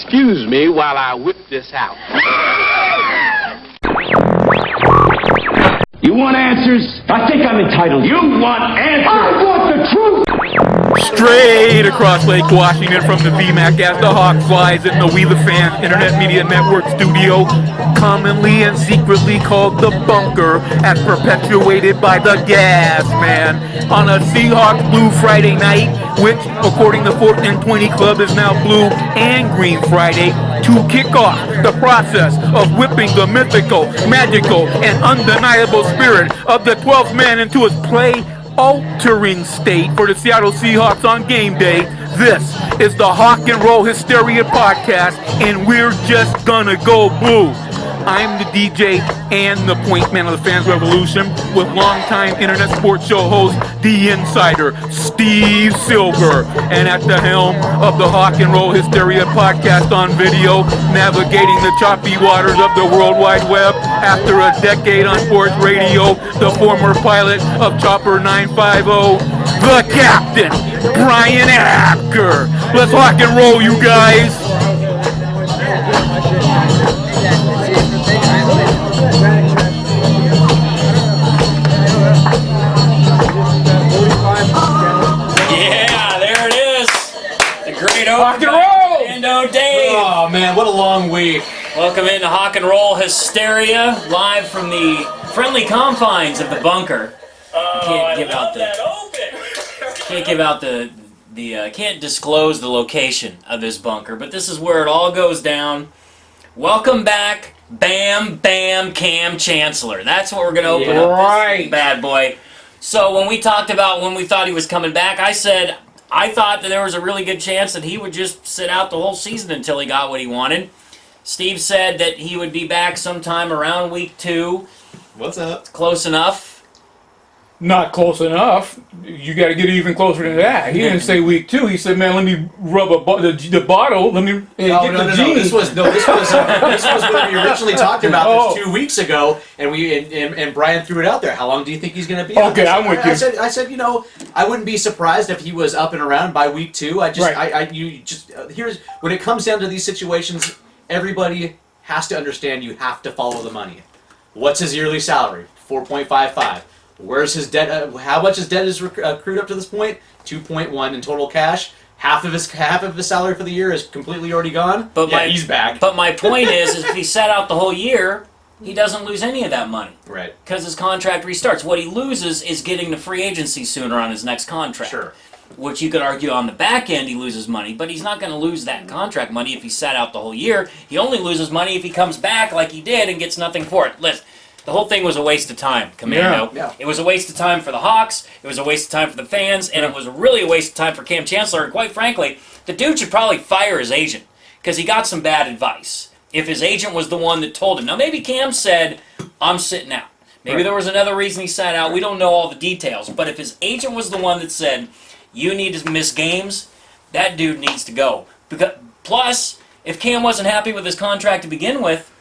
excuse me while I whip this out. You want answers? I think I'm entitled. You want answers? I want the truth! Straight across Lake Washington from the VMAC as the Hawk flies in the We the Fans Internet Media Network studio, commonly and secretly called the Bunker, as perpetuated by the Gas Man, on a Seahawks Blue Friday night, which, according to 4th and 20 Club, is now Blue and Green Friday, to kick off the process of whipping the mythical, magical, and undeniable spirit of the 12th man into his play-altering state for the Seattle Seahawks on game day. This is the Hawk and Roll Hysteria podcast, and we're just gonna go blue. I'm the DJ and the point man of the Fans Revolution, with longtime internet sports show host, The Insider, Steve Silver, and at the helm of the Hawk and Roll Hysteria podcast on video, navigating the choppy waters of the World Wide Web after a decade on sports radio, the former pilot of Chopper 950, the Captain, Brian Apker. Let's rock and roll, you guys. Yeah, there it is. The great Rock and roll! Orlando Dave. Oh man, what a long week. Welcome into Hawk and Roll Hysteria, live from the friendly confines of the bunker. Can't disclose the location of this bunker, but this is where it all goes down. Welcome back, Bam Bam Cam Chancellor. That's what we're gonna open up this bad boy. So when we thought he was coming back, I said I thought that there was a really good chance that he would just sit out the whole season until he got what he wanted. Steve said that he would be back sometime around week 2. What's up? Close enough. Not close enough. You got to get even closer than that. He didn't say week 2. He said, "Man, let me rub the bottle. Let me get the genie." This was what we originally talked about this 2 weeks ago, and Brian threw it out there. How long do you think he's going to be? Okay, I'm with you. I said, I wouldn't be surprised if he was up and around by week 2. Here's when it comes down to these situations, everybody has to understand you have to follow the money. What's his yearly salary? 4.55. Where's his debt? How much his debt is accrued up to this point? 2.1 in total cash. Half of his salary for the year is completely already gone. But he's back. But my point is if he sat out the whole year, he doesn't lose any of that money. Right. Because his contract restarts. What he loses is getting to free agency sooner on his next contract. Sure. Which you could argue on the back end he loses money, but he's not going to lose that contract money if he sat out the whole year. He only loses money if he comes back like he did and gets nothing for it. Listen. The whole thing was a waste of time, Commando. Yeah. It was a waste of time for the Hawks, it was a waste of time for the fans, and it was really a waste of time for Cam Chancellor. And quite frankly, the dude should probably fire his agent, because he got some bad advice. If his agent was the one that told him. Now, maybe Cam said, I'm sitting out. Maybe there was another reason he sat out. We don't know all the details. But if his agent was the one that said, you need to miss games, that dude needs to go. Plus, if Cam wasn't happy with his contract to begin with,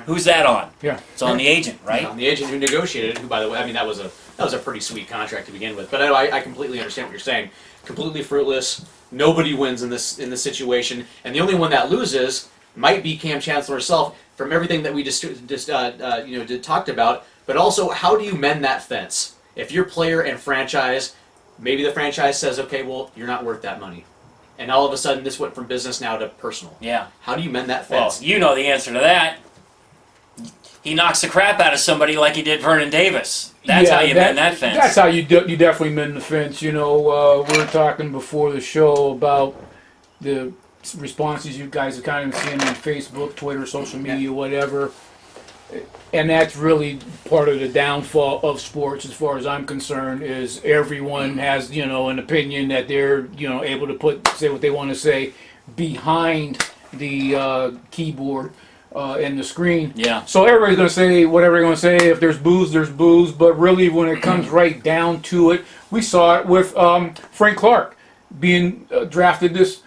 who's that on? Yeah. It's on the agent, right? On the agent who negotiated it, who, by the way, I mean, that was a pretty sweet contract to begin with. But I completely understand what you're saying. Completely fruitless. Nobody wins in this situation, and the only one that loses might be Cam Chancellor himself from everything that we talked about. But also, how do you mend that fence? If you're player and franchise, maybe the franchise says, okay, well, you're not worth that money. And all of a sudden, this went from business now to personal. Yeah. How do you mend that Well, fence? you know the answer to that. He knocks the crap out of somebody like he did Vernon Davis. That's how you mend that fence. That's how you definitely mend the fence. We were talking before the show about the responses you guys are kind of seeing on Facebook, Twitter, social media, whatever. And that's really part of the downfall of sports, as far as I'm concerned, is everyone has, an opinion that they're, able to say what they want to say behind the keyboard and the screen. Yeah. So everybody's going to say whatever they're going to say. If there's booze, there's booze. But really, when it comes right down to it, we saw it with Frank Clark being drafted this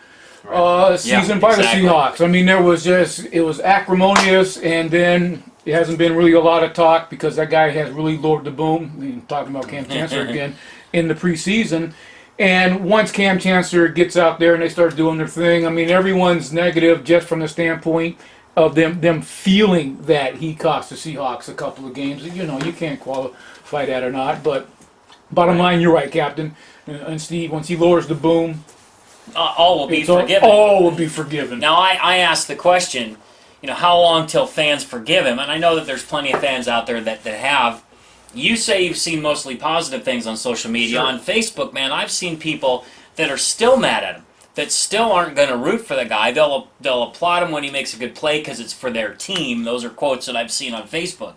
season by the Seahawks. I mean, it was acrimonious, and then it hasn't been really a lot of talk because that guy has really lowered the boom. I mean, talking about Cam Chancellor again in the preseason. And once Cam Chancellor gets out there and they start doing their thing, I mean, everyone's negative just from the standpoint of them feeling that he cost the Seahawks a couple of games. You know, you can't qualify that or not. But bottom line, you're right, Captain. And Steve, once he lowers the boom, all will be forgiven. All will be forgiven. Now, I asked the question, you know, how long till fans forgive him? And I know that there's plenty of fans out there that have. You say you've seen mostly positive things on social media. Sure. On Facebook, man, I've seen people that are still mad at him, that still aren't going to root for the guy. They'll applaud him when he makes a good play because it's for their team. Those are quotes that I've seen on Facebook.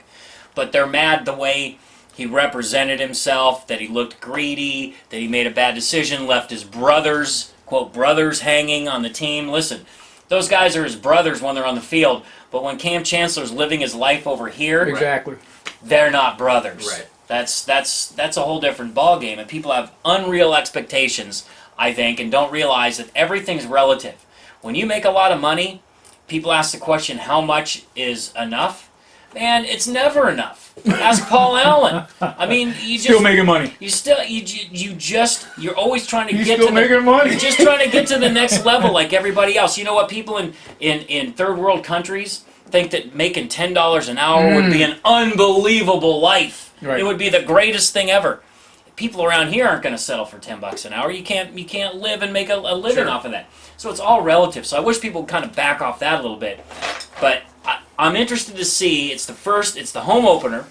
But they're mad the way he represented himself, that he looked greedy, that he made a bad decision, left his brothers, quote, brothers hanging on the team. Listen, those guys are his brothers when they're on the field, but when Cam Chancellor's living his life over here, exactly, they're not brothers. Right. That's a whole different ballgame, and people have unreal expectations, I think, and don't realize that everything's relative. When you make a lot of money, people ask the question, how much is enough? Man, it's never enough. Ask Paul Allen. I mean, you just still making money. You're always trying to He's get still to making money. You're just trying to get to the next level like everybody else. You know what? People in third world countries think that making $10 an hour would be an unbelievable life. Right. It would be the greatest thing ever. People around here aren't going to settle for $10 an hour. You can't live and make a living off of that. So it's all relative. So I wish people would kind of back off that a little bit. But I'm interested to see. It's the home opener.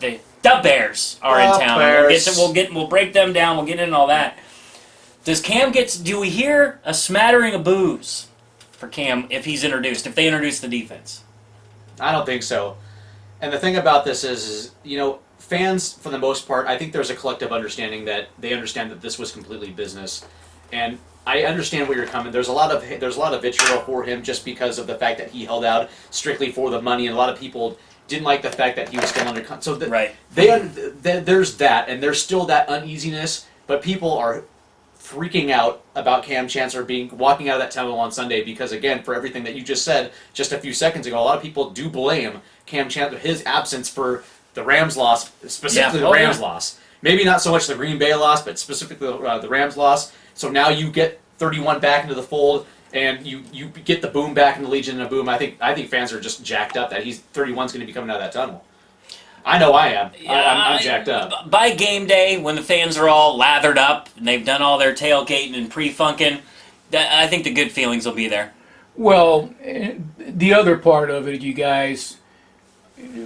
The Bears are in town. We'll break them down. We'll get into all that. Do we hear a smattering of boos for Cam if he's introduced? If they introduce the defense? I don't think so. And the thing about this is, you know, fans, for the most part, I think there's a collective understanding that they understand that this was completely business. And I understand where you're coming. There's a lot of vitriol for him just because of the fact that he held out strictly for the money, and a lot of people didn't like the fact that he was still under contract. So right. There's that, and there's still that uneasiness. But people are freaking out about Cam Chancellor walking out of that tunnel on Sunday because, again, for everything that you just said just a few seconds ago, a lot of people do blame Cam Chancellor, his absence for the Rams loss, specifically the Rams loss. Maybe not so much the Green Bay loss, but specifically the Rams loss. So now you get 31 back into the fold, and you get the boom back in the Legion of Boom. I think fans are just jacked up that 31's going to be coming out of that tunnel. I know I am. I'm jacked up. By game day, when the fans are all lathered up and they've done all their tailgating and pre-funking, I think the good feelings will be there. Well, the other part of it, you guys,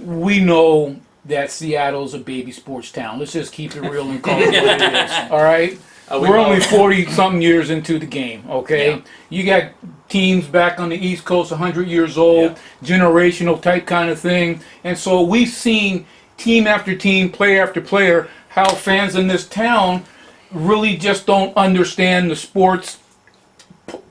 we know that Seattle's a baby sports town. Let's just keep it real and call it what it is. All right? We're only 40-something years into the game, okay? Yeah. You got teams back on the East Coast, 100 years old, generational type kind of thing. And so we've seen team after team, player after player, how fans in this town really just don't understand the sports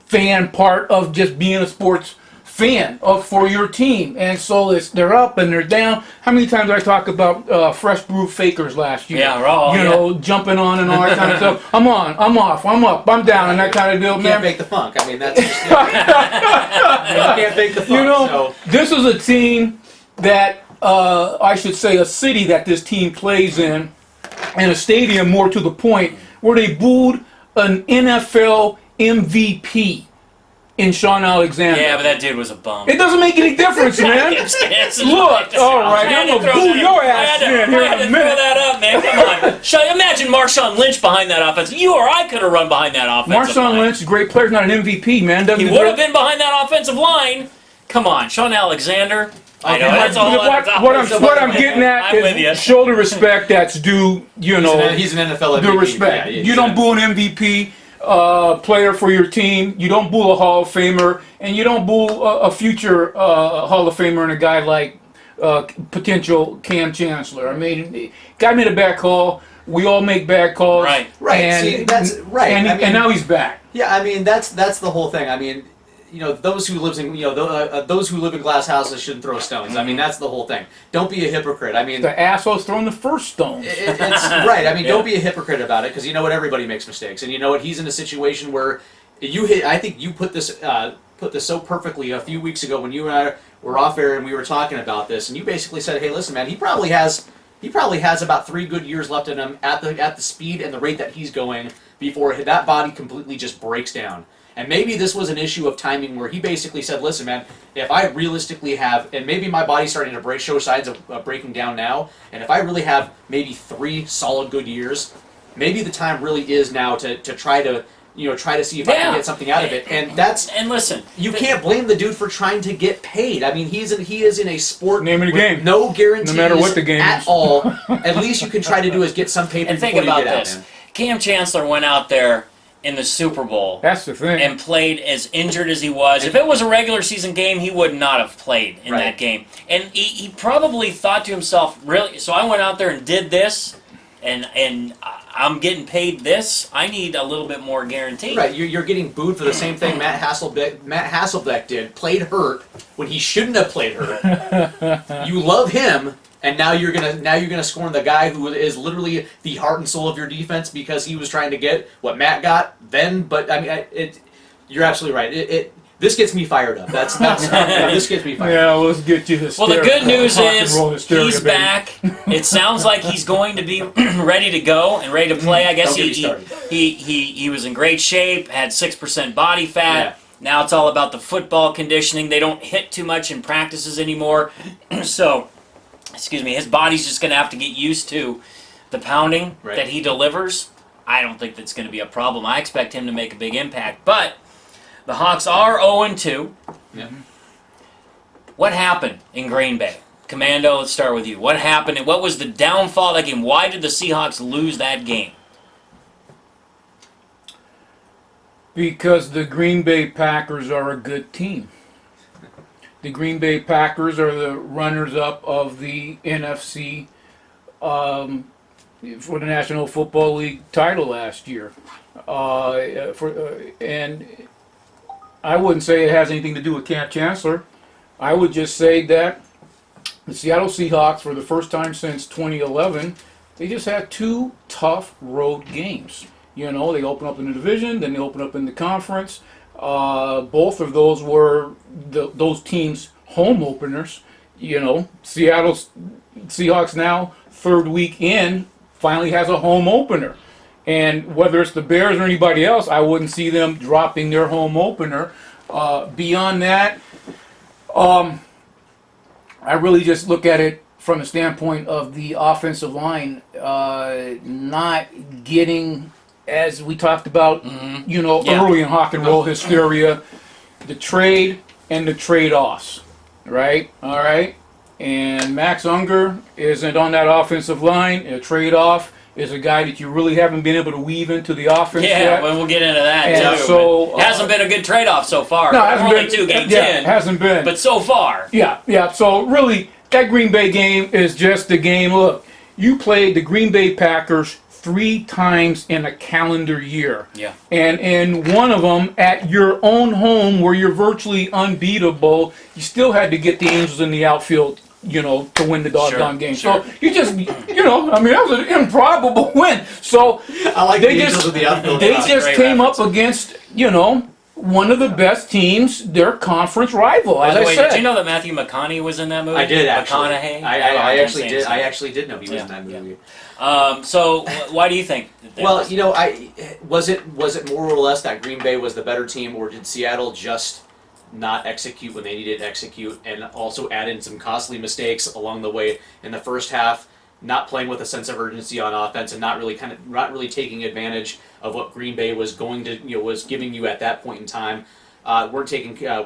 fan part of just being a sports fan for your team. And so they're up and they're down. How many times I talk about fresh brew fakers last year? Yeah, raw. Jumping on and all that kind of stuff. I'm on, I'm off, I'm up, I'm down, and that kind of deal. You can't fake the funk. I mean, that's just, you can't fake the funk. This is a team that, I should say a city that this team plays in, and a stadium more to the point, where they booed an NFL MVP in Sean Alexander. Yeah, but that dude was a bum. It doesn't make any difference, man. Look, all right, I'm going to boo your ass in here in a minute. Throw that up, man. Come on. Imagine Marshawn Lynch behind that offense. You or I could have run behind that offensive line. Marshawn Lynch is a great player, not an MVP, man. He would have been behind that offensive line. Come on, Sean Alexander. I know, that's all what I'm getting at is show the respect that's due, He's an NFL MVP. The respect. You don't boo an MVP player for your team. You don't boo a Hall of Famer, and you don't boo a future Hall of Famer and a guy like potential Cam Chancellor. I mean, guy made a bad call. We all make bad calls. Right. And, see, that's right. And now he's back. Yeah, I mean that's the whole thing. I mean, those who live in glass houses shouldn't throw stones. I mean, that's the whole thing. Don't be a hypocrite. I mean, the asshole's throwing the first stone. It's right. I mean, don't be a hypocrite about it, because you know what, everybody makes mistakes, and you know what, he's in a situation where I think you put this so perfectly a few weeks ago when you and I were off air and we were talking about this, and you basically said, "Hey, listen, man, he probably has about 3 good years left in him at the speed and the rate that he's going. before that body completely just breaks down. And maybe this was an issue of timing where he basically said, listen, man, if I realistically have, and maybe my body's starting to show signs of breaking down now, and if I really have maybe 3 solid good years, maybe the time really is now to try to see if I can get something out of it. And listen, you can't blame the dude for trying to get paid. I mean, he is in a sport Name of the with game. no guarantees No matter what the game at is. all. At least you can try to do is get some paper and think before you about get this. out, man. Cam Chancellor went out there in the Super Bowl That's the thing. and played as injured as he was. If it was a regular season game, he would not have played in Right. that game. And he probably thought to himself, really, so I went out there and did this, and I'm getting paid this. I need a little bit more guarantee. Right, you're getting booed for the same thing Matt Hasselbeck did. Played hurt when he shouldn't have played hurt. You love him, and now you're gonna scorn the guy who is literally the heart and soul of your defense because he was trying to get what Matt got then. But I mean, you're absolutely right. This gets me fired up. That's this gets me fired up. Yeah, let's get you Well, the good news is hysteria, he's baby. back. It sounds like he's going to be ready to go and ready to play. I guess Don't get me started. he was in great shape, had 6% body fat. Yeah. Now it's all about the football conditioning. They don't hit too much in practices anymore. So, excuse me, his body's just going to have to get used to the pounding Right. that he delivers. I don't think that's going to be a problem. I expect him to make a big impact. But the Hawks are 0-2. Yeah. What happened in Green Bay? Commando, let's start with you. What happened and what was the downfall of that game? Why did the Seahawks lose that game? Because the Green Bay Packers are a good team. The Green Bay Packers are the runners-up of the NFC for the National Football League title last year. And I wouldn't say it has anything to do with Cam Chancellor. I would just say that the Seattle Seahawks, for the first time since 2011, they just had 2 tough road games. You know, they open up in the division, then they open up in the conference. Both of those were those teams' home openers. You know, Seattle's Seahawks now, 3rd week in, finally has a home opener. And whether it's the Bears or anybody else, I wouldn't see them dropping their home opener. Beyond that, I really just look at it from the standpoint of the offensive line not getting, as we talked about, early in Hawk and Roll Hysteria, the trade and the trade-offs, right? All right? And Max Unger isn't on that offensive line. A trade-off is a guy that you really haven't been able to weave into the offense Yeah, yet. well, we'll get into that And too. so, but it hasn't been a good trade-off so far. No, it We're hasn't only been. 2 games Yeah, in, hasn't been. but so far. Yeah. So really, that Green Bay game is just a game. Look, you played the Green Bay Packers 3 times in a calendar year. Yeah. And in one of them, at your own home, where you're virtually unbeatable, you still had to get the Angels in the outfield, to win the doggone game. Sure. So you just, that was an improbable win. So I like they the just, Angels of the outfield. they That's a just great came reference. up against, one of the best teams, their conference rival. By As the I way, said, did you know that Matthew McConaughey was in that movie? I did actually. McConaughey. I actually did. His name. I actually did know he was Yeah, in that movie. So why do you think? That Well, was- was it more or less that Green Bay was the better team, or did Seattle just not execute when they needed to execute, and also add in some costly mistakes along the way in the first half, not playing with a sense of urgency on offense, and not really taking advantage of what Green Bay was was giving you at that point in time. Weren't taking care of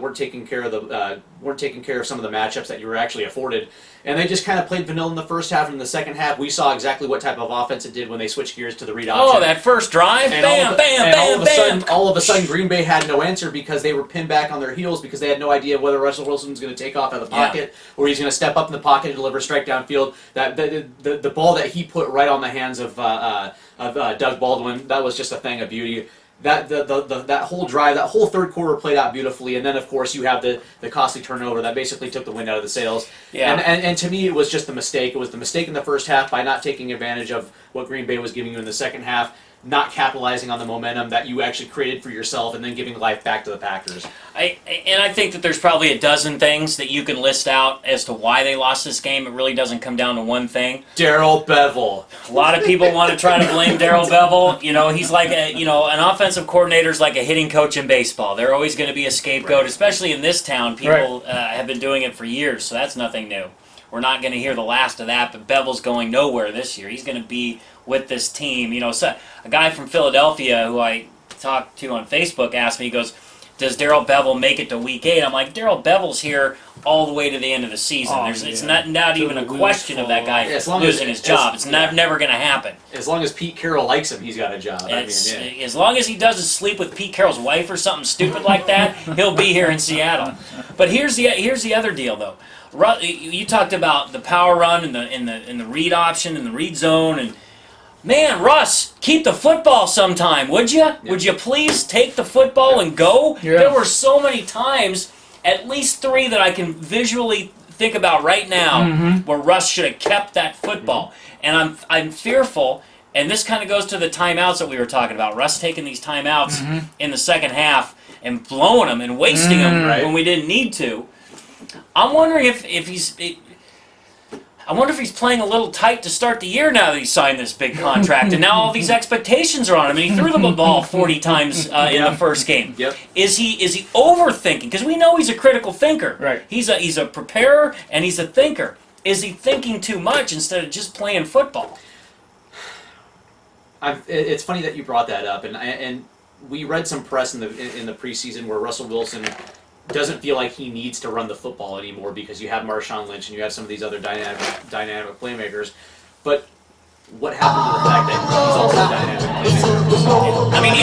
some of the matchups that you were actually afforded, and they just kind of played vanilla in the first half. And in the second half, we saw exactly what type of offense it did when they switched gears to the read option. Oh, that first drive! And Bam! all of a sudden, Green Bay had no answer because they were pinned back on their heels because they had no idea whether Russell Wilson was going to take off out of the pocket or he's going to step up in the pocket and deliver a strike downfield. That the ball that he put right on the hands of Doug Baldwin, that was just a thing of beauty. That whole drive, that whole third quarter played out beautifully, and then of course you have the costly turnover that basically took the wind out of the sails. Yeah. And to me, it was just the mistake. It was the mistake in the first half by not taking advantage of what Green Bay was giving you in the second half. not capitalizing on the momentum that you actually created for yourself and then giving life back to the Packers. I think that there's probably a dozen things that you can list out as to why they lost this game. It really doesn't come down to one thing. Darrell Bevel. A lot of people want to try to blame Darrell Bevel. You know, he's like an offensive coordinator's like a hitting coach in baseball. They're always going to be a scapegoat, Right. Especially in this town. People have been doing it for years, so that's nothing new. We're not going to hear the last of that, but Bevel's going nowhere this year. He's going to be with this team. You know, so a guy from Philadelphia who I talked to on Facebook asked me, he goes, does Darrell Bevel make it to Week 8? I'm like, Darrell Bevel's here all the way to the end of the season. It's not even a question of that guy losing his job. It's never going to happen. As long as Pete Carroll likes him, he's got a job. As long as he doesn't sleep with Pete Carroll's wife or something stupid like that, he'll be here in Seattle. But here's the other deal, though. You talked about the power run and the read option and the read zone, and man, Russ, keep the football sometime, would you? Yeah. Would you please take the football and go? Yeah. There were so many times, at least 3 that I can visually think about right now, where Russ should have kept that football. And I'm fearful, and this kind of goes to the timeouts that we were talking about. Russ taking these timeouts in the second half and blowing them and wasting them when we didn't need to. I'm wondering if he's playing a little tight to start the year now that he signed this big contract, and now all these expectations are on him, and he threw the ball 40 times in the first game. Yep. Is he overthinking? Because we know he's a critical thinker. Right. He's a preparer and he's a thinker. Is he thinking too much instead of just playing football? It's funny that you brought that up, and we read some press in the preseason where Russell Wilson doesn't feel like he needs to run the football anymore because you have Marshawn Lynch and you have some of these other dynamic playmakers. But what happened to the fact that he's also a dynamic playmaker? I mean,